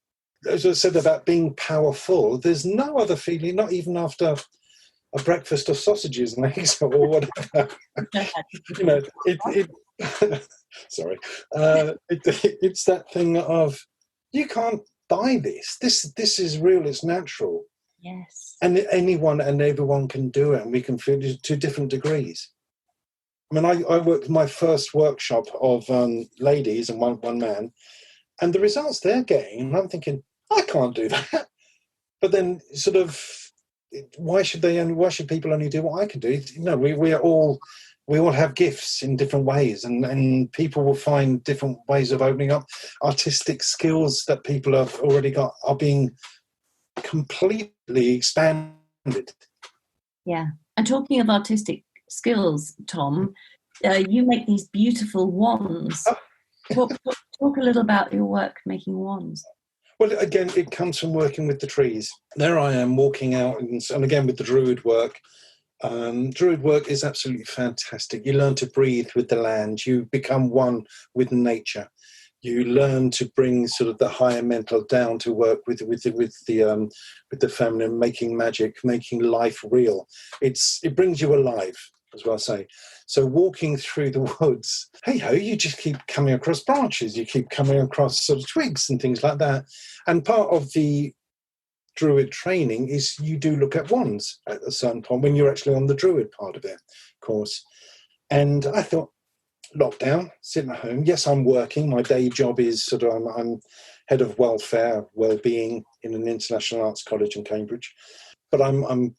As I said about being powerful, there's no other feeling, not even after a breakfast of sausages and eggs or whatever. Sorry. It's that thing of, you can't buy this. This is real, it's natural. Yes. And anyone and everyone can do it, and we can feel it to different degrees. I mean, I worked my first workshop of ladies and one man, and the results they're getting, and I'm thinking, I can't do that. But then sort of, why should people only do what I can do? You know, we all have gifts in different ways, and people will find different ways of opening up. Artistic skills that people have already got are being completely expanded. Yeah. And talking of artistic skills, Tom, you make these beautiful wands. Talk a little about your work making wands. Well, again, it comes from working with the trees. There I am walking out, and again with the Druid work. Druid work is absolutely fantastic. You learn to breathe with the land. You become one with nature. You learn to bring sort of the higher mental down to work with the feminine, making magic, making life real. It brings you alive, as well say. So walking through the woods, hey ho, you just keep coming across branches. You keep coming across sort of twigs and things like that. And part of the Druid training is you do look at wands at a certain point when you're actually on the Druid part of it, of course. And I thought, lockdown, sitting at home. Yes, I'm working. My day job is sort of I'm head of welfare, well-being in an international arts college in Cambridge. But I'm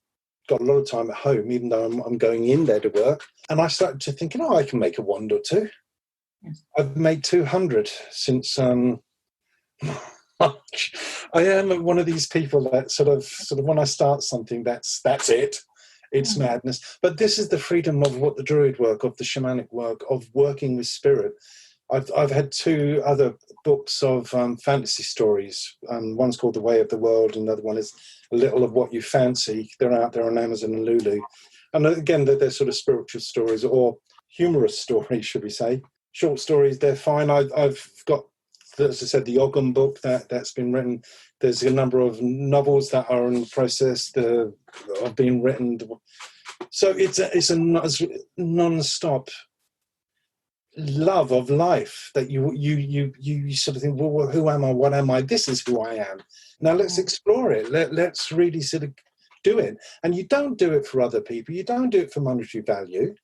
got a lot of time at home, even though I'm going in there to work. And I started to thinking, I can make a wand or two. Yes. I've made 200 since March. I am one of these people that sort of when I start something, that's it. It's madness. But this is the freedom of what the Druid work, of the shamanic work, of working with spirit. I've had 2 other books of fantasy stories. One's called The Way of the World, and the other one is A Little of What You Fancy. They're out there on Amazon and Lulu. And again, they're sort of spiritual stories or humorous stories, should we say. Short stories, they're fine. I've got, as I said, the Ogam book that's been written. There's a number of novels that are in the process that have been written. So it's a non-stop love of life that you sort of think, well, who am I? What am I? This is who I am. Now let's explore it. Let's really sort of do it. And you don't do it for other people. You don't do it for monetary value.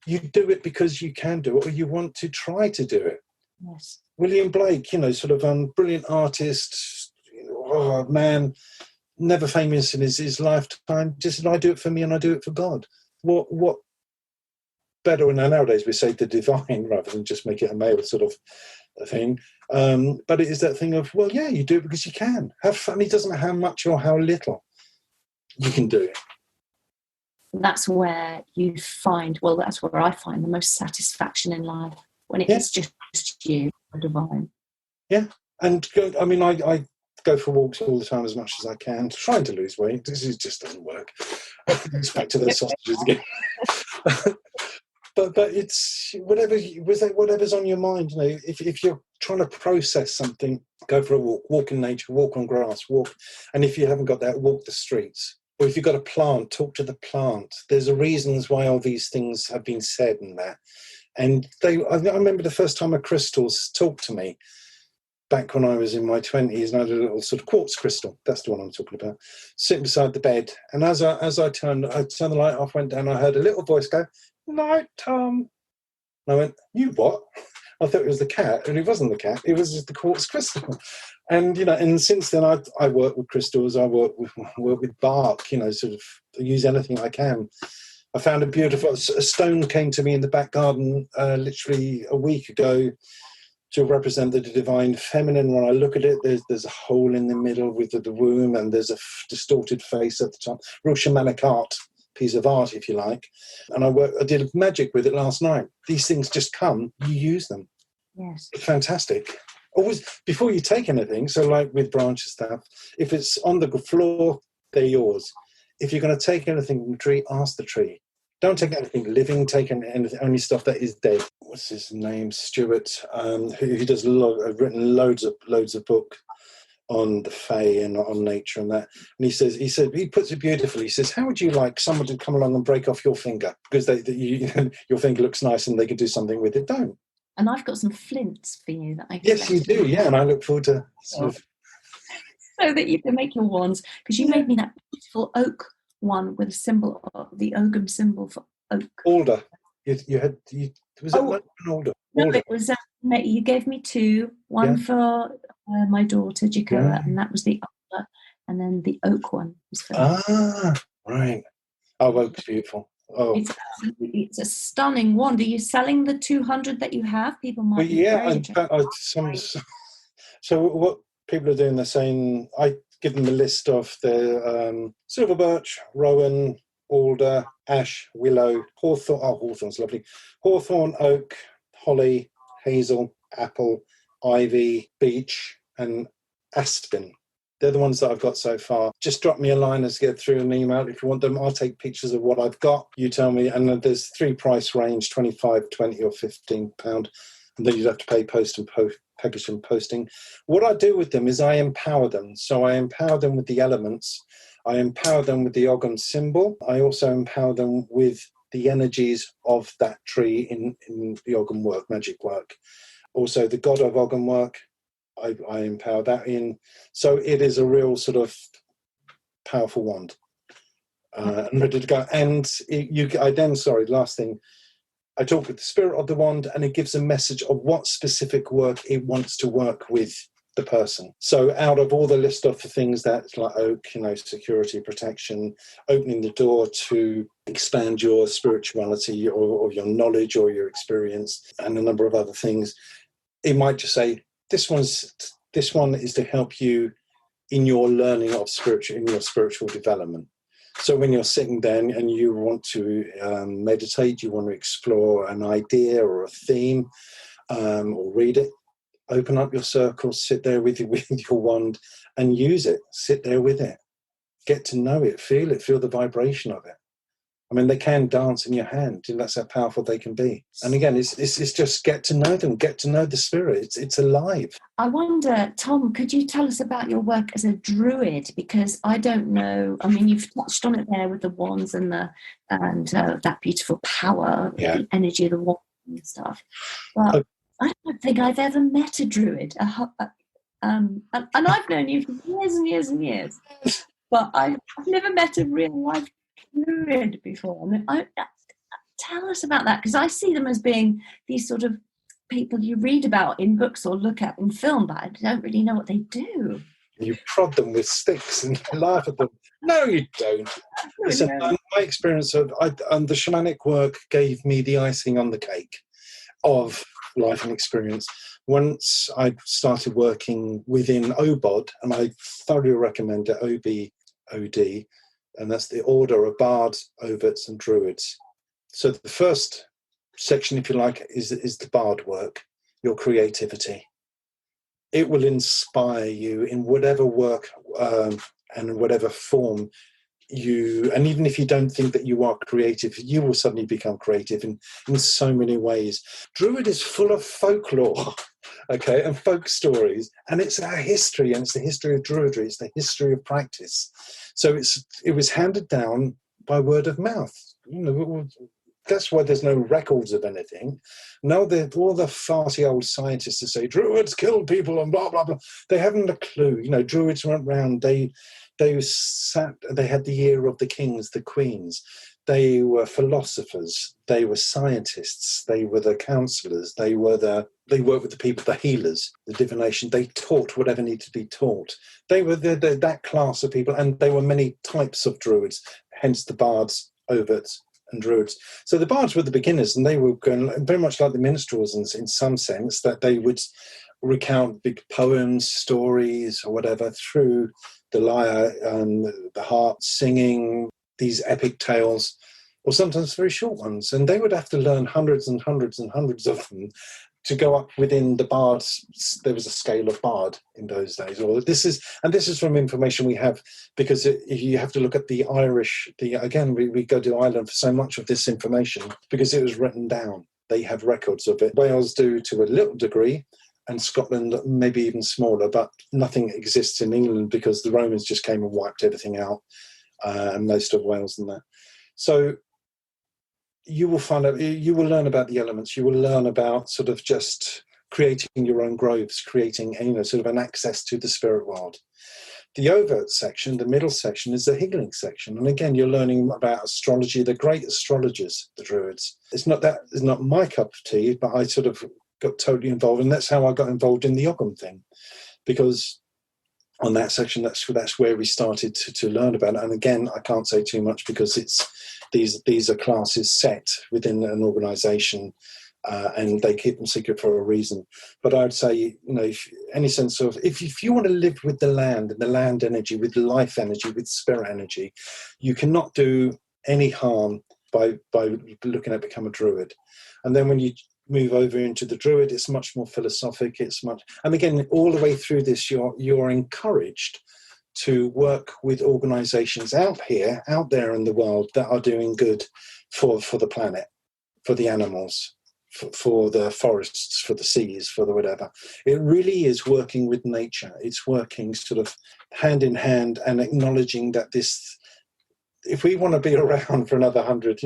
You do it because you can do it, or you want to try to do it. Yes. William Blake, sort of brilliant artist, man, never famous in his lifetime. Just, I do it for me and I do it for God. What better? And nowadays we say the divine rather than just make it a male sort of a thing. But it is that thing of, well, yeah, you do it because you can. Have fun. It doesn't matter how much or how little. You can do it. That's where you find, that's where I find the most satisfaction in life, when it is just you, the divine. Yeah. And I go for walks all the time as much as I can, trying to lose weight. This just doesn't work. It's back to those sausages again. But it's whatever's on your mind. If you're trying to process something, go for a walk in nature, walk on grass, and if you haven't got that, walk the streets. Or if you've got a plant, talk to the plant. There's a reasons why all these things have been said and that. And I remember the first time a crystal talked to me back when I was in my 20s, and I had a little sort of quartz crystal. That's the one I'm talking about. Sitting beside the bed, and as I turned the light off, went down. I heard a little voice go, "Night, Tom." And I went, "You what?" I thought it was the cat, and it wasn't the cat. It was just the quartz crystal. And and since then I work with crystals. I work with bark. Sort of use anything I can. I found a stone came to me in the back garden literally a week ago to represent the divine feminine. When I look at it, there's a hole in the middle with the womb, and there's a distorted face at the top. Real shamanic art, piece of art, if you like. And I did magic with it last night. These things just come, you use them. Yes. It's fantastic. Always, before you take anything, so like with branch stuff, if it's on the floor, they're yours. If you're going to take anything from the tree, ask the tree. Don't take anything living, take anything, only stuff that is dead. What's his name? Stuart, who does written loads of book on the Fae and on nature and that. And he puts it beautifully. He says, how would you like someone to come along and break off your finger because your finger looks nice and they could do something with it? Don't. And I've got some flints for you that I can. Yes, you do. Yeah, and I look forward to sort of. So that you can make your wands, because you made me that beautiful oak one with a symbol of the Ogam symbol for oak. Alder. Was it an alder? No, it was. You gave me two. One for my daughter Jacoa, and that was the alder, and then the oak one was for. Right. Oh, oak's beautiful. Oh, it's a stunning wand. Are you selling the 200 that you have? People might. So what people are doing, they're saying, I give them a list of the silver birch, rowan, alder, ash, willow, hawthorn. Oh, hawthorn's lovely. Hawthorn, oak, holly, hazel, apple, ivy, beech, and aspen. They're the ones that I've got so far. Just drop me a line as get through an email. If you want them, I'll take pictures of what I've got. You tell me. And there's 3 price range, 25, 20 or £15. And then you'd have to pay package and posting. What I do with them is I empower them. So I empower them with the elements. I empower them with the Ogam symbol. I also empower them with the energies of that tree in the Ogam work, magic work. Also the god of Ogam work, I empower that in. So it is a real sort of powerful wand. And ready to go. And last thing, I talk with the spirit of the wand, and it gives a message of what specific work it wants to work with the person. So out of all the list of the things that's like oak, security, protection, opening the door to expand your spirituality or your knowledge or your experience, and a number of other things, it might just say, this one is to help you in your learning of your spiritual development. So when you're sitting there and you want to meditate, you want to explore an idea or a theme, or read it, open up your circle, sit there with your wand and use it. Sit there with it. Get to know it, feel the vibration of it. I mean, they can dance in your hand. That's how powerful they can be. And again, it's just get to know them, get to know the spirit. It's alive. I wonder, Tom, could you tell us about your work as a druid? Because I don't know. I mean, you've touched on it there with the wands and that beautiful power, the energy of the wand and stuff. But I don't think I've ever met a druid. And I've known you for years and years and years. But I've never met a real life druid before. I mean, tell us about that, because I see them as being these sort of people you read about in books or look at in film, but I don't really know what they do. You prod them with sticks and laugh at them. No, you don't. Listen, my experience of the shamanic work gave me the icing on the cake of life and experience. Once I started working within OBOD, and I thoroughly recommend it, OBOD, and that's the Order of Bards, Overts and Druids. So the first section, if you like, is the bard work, your creativity. It will inspire you in whatever work and whatever form and even if you don't think that you are creative, you will suddenly become creative in so many ways. Druid is full of folklore, okay, and folk stories, and it's our history, and it's the history of Druidry, it's the history of practice. So it was handed down by word of mouth. That's why there's no records of anything. Now, all the farty old scientists that say Druids killed people and blah, blah, blah, they haven't a clue. Druids went round, they had the year of the kings, the queens. They were philosophers, they were scientists, they were the counsellors, they worked with the people, the healers, the divination. They taught whatever needed to be taught. They were that class of people, and there were many types of druids, hence the bards, overts, and druids. So the bards were the beginners, and they were going very much like the minstrels in some sense, that they would recount big poems, stories, or whatever through the lyre and the harp, singing these epic tales, or sometimes very short ones. And they would have to learn hundreds and hundreds and hundreds of them to go up within the bards. There was a scale of bard in those days. This is from information we have, because you have to look at the Irish. We go to Ireland for so much of this information because it was written down. They have records of it. Wales do to a little degree. and Scotland maybe even smaller, but nothing exists in England because the Romans just came and wiped everything out, and most of Wales and that. So you will find out, you will learn about the elements, you will learn about sort of just creating your own groves, creating, sort of an access to the spirit world. The overt section, the middle section, is the healing section. And again, you're learning about astrology, the great astrologers, the Druids. It's not my cup of tea, but I sort of got totally involved. And that's how I got involved in the Ogam thing. Because on that section, that's where we started to learn about it. And again, I can't say too much because these are classes set within an organisation, and they keep them secret for a reason. But I'd say, if you want to live with the land and the land energy, with life energy, with spirit energy, you cannot do any harm by looking at become a Druid. And then when you move over into the Druid, it's much more philosophic. And again, all the way through this, you're encouraged to work with organisations out there in the world that are doing good for the planet, for the animals, for the forests, for the seas, for the whatever. It really is working with nature. It's working sort of hand in hand and acknowledging that if we want to be around for another 100,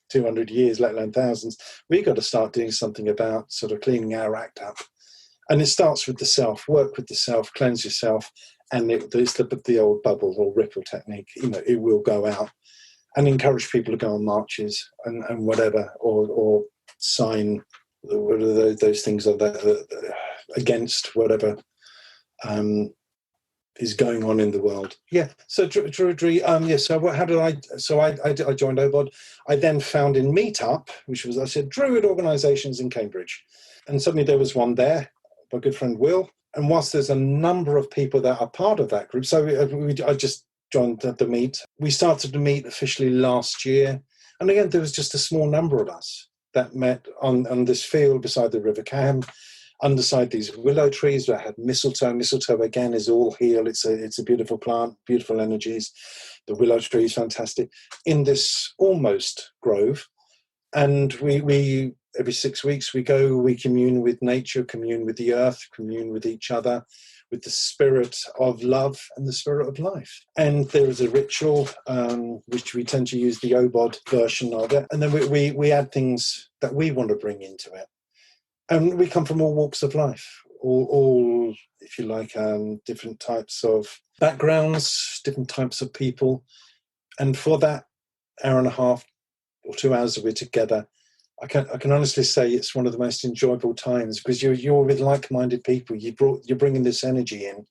200 years, let alone thousands, we've got to start doing something about sort of cleaning our act up. And it starts with the self, work with the self, cleanse yourself, and there's the old bubble or ripple technique, it will go out, and encourage people to go on marches and whatever, or sign those things are against whatever is going on in the world. Yeah. So Druidry. So I joined OBOD. I then found in Meetup, which was, I said, Druid organisations in Cambridge, and suddenly there was one there. My good friend Will. And whilst there's a number of people that are part of that group, so I just joined the meet. We started to meet officially last year, and again there was just a small number of us that met on this field beside the River Cam, underside these willow trees that had mistletoe. Mistletoe again is all heal. It's a beautiful plant, beautiful energies. The willow tree is fantastic in this almost grove, and we every 6 weeks we commune with nature, commune with the earth, commune with each other, with the spirit of love and the spirit of life. And there is a ritual, which we tend to use the OBOD version of it. And then we add things that we want to bring into it. And we come from all walks of life, all if you like, different types of backgrounds, different types of people. And for that hour and a half or 2 hours that we're together, I can honestly say it's one of the most enjoyable times, because you're with like-minded people. You're bringing this energy in,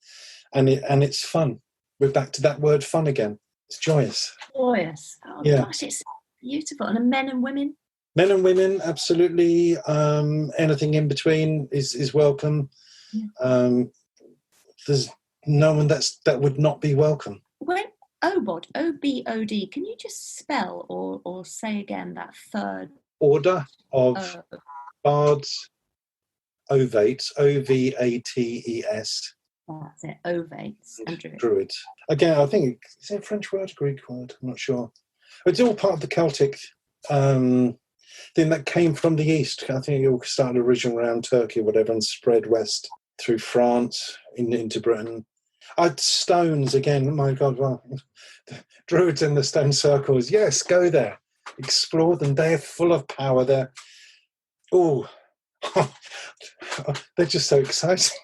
and it's fun. We're back to that word, fun again. It's joyous. Joyous. Oh yeah. Gosh, it's beautiful. And men and women. Men and women, absolutely. Anything in between is welcome. Yeah. There's no one that would not be welcome. When OBOD, OBOD, can you just spell or say again that third? Order of Bards, Ovates, Ovates. That's it, Ovates and Druids. Druids. Again, I think, is it a French word, a Greek word? I'm not sure. It's all part of the Celtic thing that came from the East. I think it all started originally around Turkey or whatever and spread west through France into Britain. Stones, again, my God, well, Druids in the stone circles. Yes, go there. Explore them. They're full of power. They're just so exciting.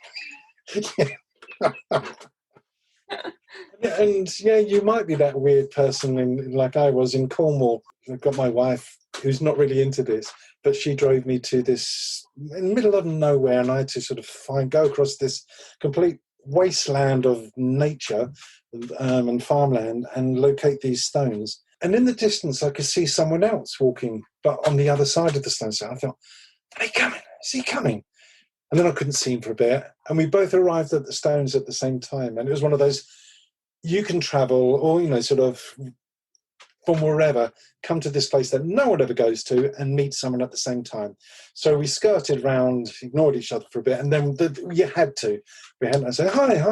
And you might be that weird person like I was in Cornwall. I've got my wife who's not really into this, but she drove me to this in the middle of nowhere, and I had to sort of go across this complete wasteland of nature and farmland and locate these stones. And in the distance, I could see someone else walking, but on the other side of the stone. So I thought, are they coming? Is he coming? And then I couldn't see him for a bit. And we both arrived at the stones at the same time. And it was one of those, you can travel or, sort of from wherever, come to this place that no one ever goes to and meet someone at the same time. So we skirted round, ignored each other for a bit. And then you had to. We had to say, hi.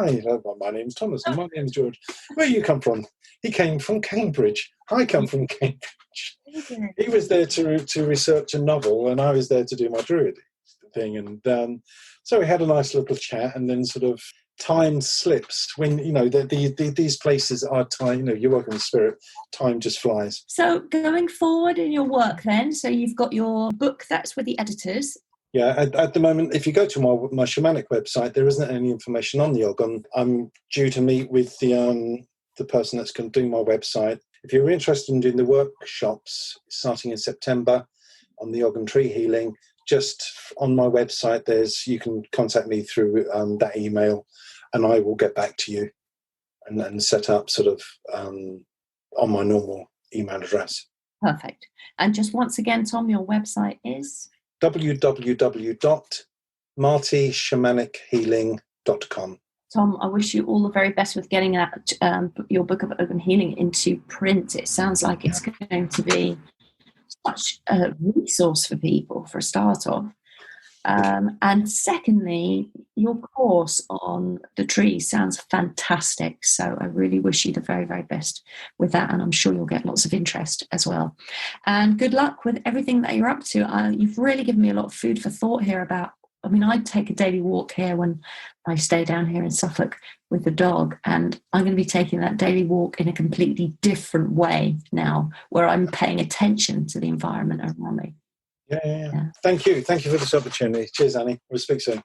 My name's Thomas and my name's George. Where you come from? He came from Cambridge. I come from Cambridge. He was there to research a novel, and I was there to do my Druid thing. And so we had a nice little chat, and then sort of time slips when, these places are time, you're working with spirit, time just flies. So going forward in your work then, so you've got your book that's with the editors. Yeah, at the moment, if you go to my shamanic website, there isn't any information on the Ogam. I'm due to meet with the person that's going to do my website. If you're interested in doing the workshops starting in September on the Ogam Tree Healing, just on my website, you can contact me through that email, and I will get back to you and set up sort of on my normal email address. Perfect. And just once again, Tom, your website is? www.martyshamanichealing.com. Tom, I wish you all the very best with getting that your book of Ogam Healing into print. It sounds like it's going to be such a resource for people, for a start off. And secondly, your course on the tree sounds fantastic. So I really wish you the very, very best with that. And I'm sure you'll get lots of interest as well. And good luck with everything that you're up to. You've really given me a lot of food for thought here about, I take a daily walk here when I stay down here in Suffolk with the dog. And I'm going to be taking that daily walk in a completely different way now, where I'm paying attention to the environment around me. Yeah. Thank you for this opportunity. Cheers, Annie. We'll speak soon.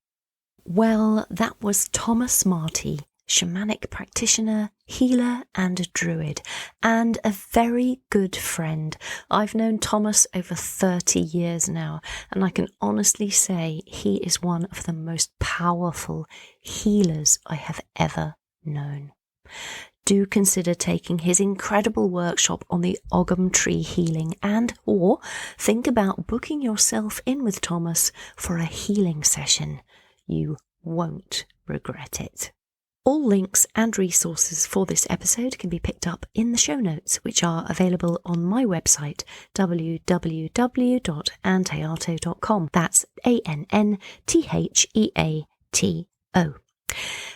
Well, that was Thomas Marty, shamanic practitioner, healer and druid, and a very good friend. I've known Thomas over 30 years now, and I can honestly say he is one of the most powerful healers I have ever known. Do consider taking his incredible workshop on the Ogam Tree Healing or think about booking yourself in with Thomas for a healing session. You won't regret it. All links and resources for this episode can be picked up in the show notes, which are available on my website, www.anntheato.com. That's ANNTHEATO.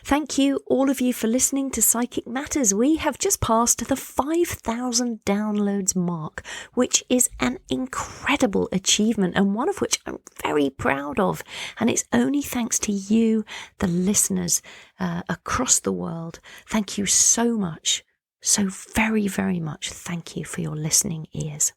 Thank you, all of you, for listening to Psychic Matters. We have just passed the 5,000 downloads mark, which is an incredible achievement and one of which I'm very proud of. And it's only thanks to you, the listeners across the world. Thank you so much. So very, very much thank you for your listening ears.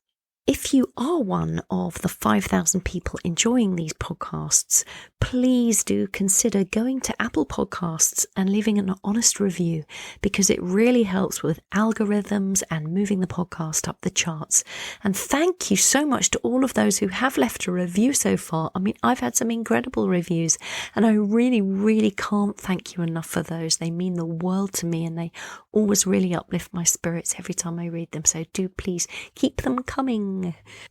If you are one of the 5,000 people enjoying these podcasts, please do consider going to Apple Podcasts and leaving an honest review, because it really helps with algorithms and moving the podcast up the charts. And thank you so much to all of those who have left a review so far. I've had some incredible reviews, and I really, really can't thank you enough for those. They mean the world to me, and they always really uplift my spirits every time I read them. So do please keep them coming.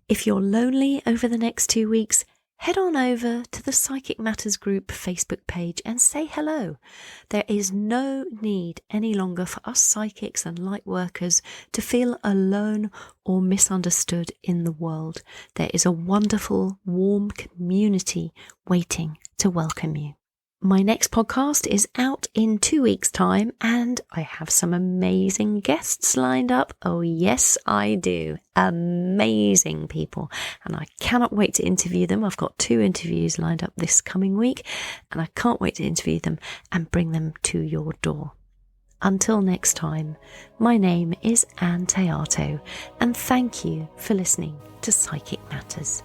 If you're lonely over the next 2 weeks, head on over to the Psychic Matters group Facebook page and say hello. There is no need any longer for us psychics and light workers to feel alone or misunderstood in the world. There is a wonderful, warm community waiting to welcome you. My next podcast is out in 2 weeks' time, and I have some amazing guests lined up. Oh, yes, I do. Amazing people. And I cannot wait to interview them. I've got 2 interviews lined up this coming week, and I can't wait to interview them and bring them to your door. Until next time, my name is Ann Théato, and thank you for listening to Psychic Matters.